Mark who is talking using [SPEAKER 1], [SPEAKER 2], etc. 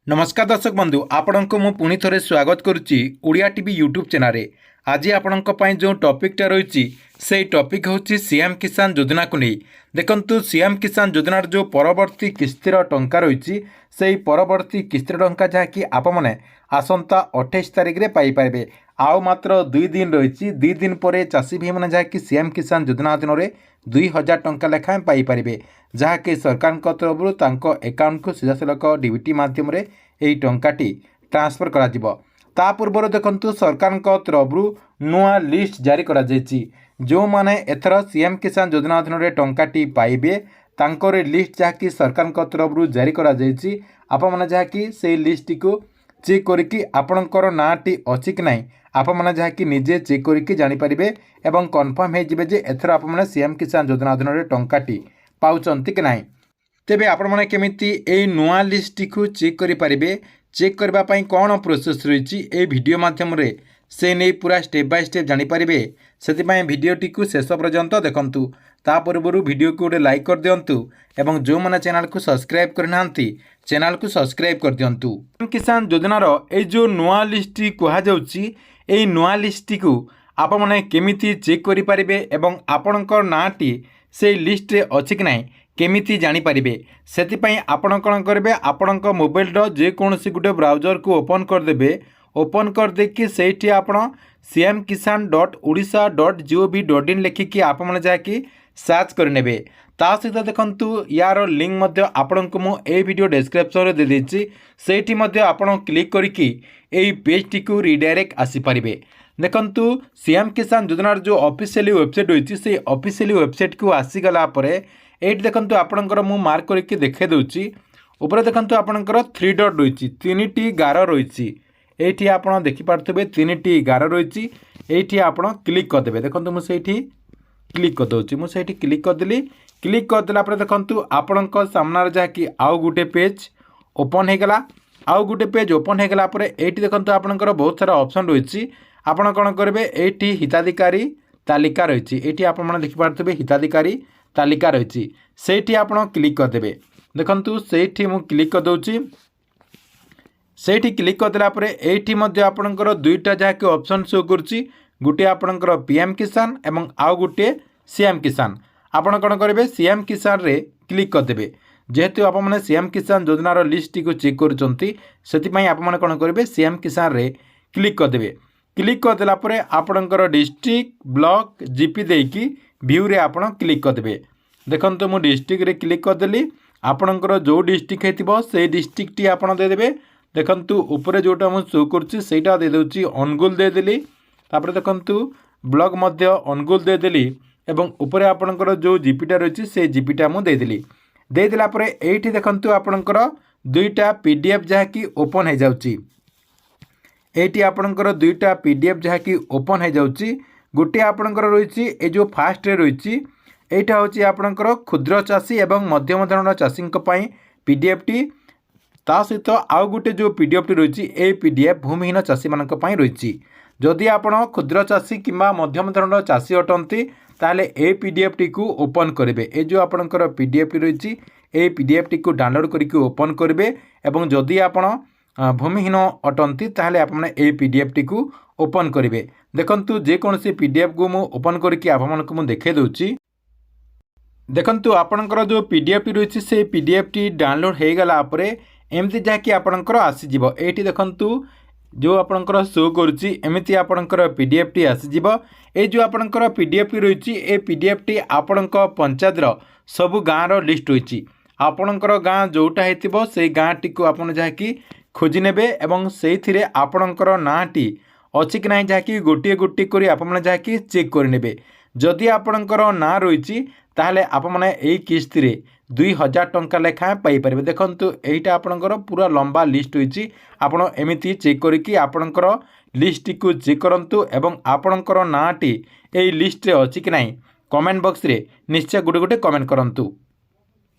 [SPEAKER 1] नमस्कार दर्शक बंधु आपण को पुणी थे स्वागत करुच्ची ओडिया टीवी यूट्यूब चैनल। आज आपण जो टॉपिकटा रही से टॉपिक हूँ सीएम किसान योजना को नहीं। देखंतु सीएम किसान योजनार जो परवर्ती किस्तिर टंका रही से परवर्ती किस्तिर टंका जहाँकि आपने आसंता 28 तारिख में पाइपर। आउ मात्र 2 दिन रही 2 दिन पर चाषी भाई मैंने जहाँकि सीएम किसान योजना अधीन 2000 टंका लेखाएं पाइपर, जहाँकि सरकार तरफ अकाउंट को सीधासलख डीबीटी मध्यम यही टंकाटी ट्रांसफर करा पूर्व देखंतु सरकार तरफ नुआ लिस्ट जारी करा जो माने एथर सीएम किसान योजना अधीन टंकाटी पाइबे तांकर लिस्ट जहाँकि सरकार तरफ जारी करा आपने जहाँकि से लिस्ट को चेक करके आपणकर नाटी अच्छी कि ना आपने जहाँकि निजे चेक करके जानीपारे और कन्फर्म हो एथर आपने सीएम किसान योजना अधीन टंकाटी पाउचंती कि ना। तेबे आपण माने केमिति ए नुआ लिस्ट को चेक करें, चेक करने कौन प्रोसेस रही ए वीडियो माध्यम रे से नहीं पूरा स्टेप बाय स्टेप जानीपारे। से वीडियोटी को शेष पर्यंत देखंतु। ता पूर्व वीडियो को गोटे लाइक कर दिंतु एवं जो मैंने चैनल को सब्सक्राइब करना चैनल को सब्सक्राइब कर दिंतु। किसान योजनार ए जो नुआ लिस्ट कहुच्छी नुआ लिस्ट को आप मैंने केमिति चेक करें एवं आपणकर नाटी से लिस्ट रे अच्छी कि ना केमिति जानीपारे। से आपण कौन करेंगे आपण मोबाइल जेकोसी गोटे ब्राउजर को ओपन करदे। ओपन कर देकी से आप cmkisan.odisha.gov.in लिखिकी आपने जहाँकि सर्च करेंगे। ता सहित देखंतु यार लिंक आपण को मुझे वीडियो डिस्क्रिप्शन में दे देछि, सेठी आपण क्लिक करके यही पेज टी को रिडायरेक्ट आसीपारे। देखंतु सीएम किसान योजनार जो ऑफिशियली वेबसाइट रही से ऑफिशियली वेबसाइट को आसीगला ये देखंतु आपणकर मु मार्क करके देखे दूची ऊपर देखंतु आपणकर 3 डॉट रही 3टी गार रही ये आप देखिपे 3टी गार रही ये आप क्लिक करदे। देखो मुझे क्लिक करदे मुझे क्लिक करदेली। क्लिक करदेला देखंतु आपण सामने जहाँकि आउ गोटे पेज ओपन होगला। आउ गोटे पेज ओपन होगला ये देखंतु आपणकर बहुत सारा ऑप्शन रही। आपण कौन करेंगे ये हिताधिकारी तालिका रही ये आप देखिपे हिताधिकारी तालिका रही से आप क्लिक करदे। देखंतु से मु क्लिक करदे। से क्लिक करदेला ये आपणकर 2टा जहाँकि ऑप्शन शो करुच्ची गोटे आपणकर पीएम किसान एवं आउ गोटे सीएम किसान। आपण कौन करेंगे सीएम किसान रे क्लिक करदे। जेहेतु आपने सीएम किसान योजनार लिस्ट को चेक करुँचे आपने कौन करेंगे सीएम किसान रे क्लिक करदे। क्लिक करदेला आपणकर डिस्ट्रिक्ट ब्लॉक जीपी देकी व्यू रे आपण क्लिक करदे। देखंतु मु डिस्ट्रिक्ट रे क्लिक करदेली। आपणकर जो डिस्ट्रिक्ट होइतिबो से डिस्ट्रिक्ट टी आपण देदेबे। देखंतु ऊपर जोटा मु शो करछि सेटा दे देउछि अनुगुल दे देली। तापर देखंतु ब्लॉक मध्य अनुगुल दे देली एवं ऊपर आपणकर जो जीपीटा रहिछि से जीपीटा मु दे देली। दे देला परे एठी देखंतु आपणकर 2टा पीडीएफ जहाँकि ओपन हो जाउछि। एटी आपणकर 2टा पीडीएफ जहाँकि ओपन हो जाउछि। गोटे आपणकर रही ए जो फास्ट रे रही एटा होची आपणकर क्षुद्र चाषी एवं मध्यम धरण चाषी पीडीएफ टी। ता सहित आउ गोटे जो पीडीएफ टी रही ए पीडीएफ भूमिहीन चाषी मान रही। जदि आपण क्षुद्र चाषी किंबा मध्यम धरण चाषी अटंती ताले ए पीडीएफ टी को ओपन करेंगे। ए जो आपणकर पीडीएफ टी रही ए पीडीएफ टी को डाउनलोड करके ओपन करेंगे एवं जदि आपण भूमिहीन अटंती ताले आपने ए पीडीएफ टी को ओपन करेंगे। देखंतु जेकोसी पीडीएफ को मु ओपन करके आपको मुझे देखे दूची। देखंतु आपणकर जो पीडीएफ टी रही से पीडीएफ टी डाउनलोड हो गला एमती जहाँकि आपणकर आसीजिवो। एठी देखंतु जो आपणकर शो करुच्ची एमती आपणकर पीडीएफ टी आसीजिवो। ए जो आपणकर पीडीएफ टी रही ए पीडीएफ टी आपणक पंचायतर सबु गाँव लिस्ट रही। आपणकर गाँ जोटा होइतिबो से गाँ टी को आपण जहाँकि खोजी नेबे एवं से आपणकर नाटी अच्छी कि ना जहाँकि गोटे गोटे कर आपने जहाँकि चेक करेंगे। जदि आपणकर ना रही ताहले आपने यही किस्ती रे 2000 टंका लेखाएं पाइपर। देखंतु एटा आपणकर पूरा लंबा लिस्ट होइछि। आपण एमिति चेक करिकि आपणकर लिस्ट को चेक करंतु एवं आपणकर नाटी एही लिस्ट रे अछि कि नाही कमेंट बॉक्स रे निश्चय गोटे गोटे कमेंट करंतु।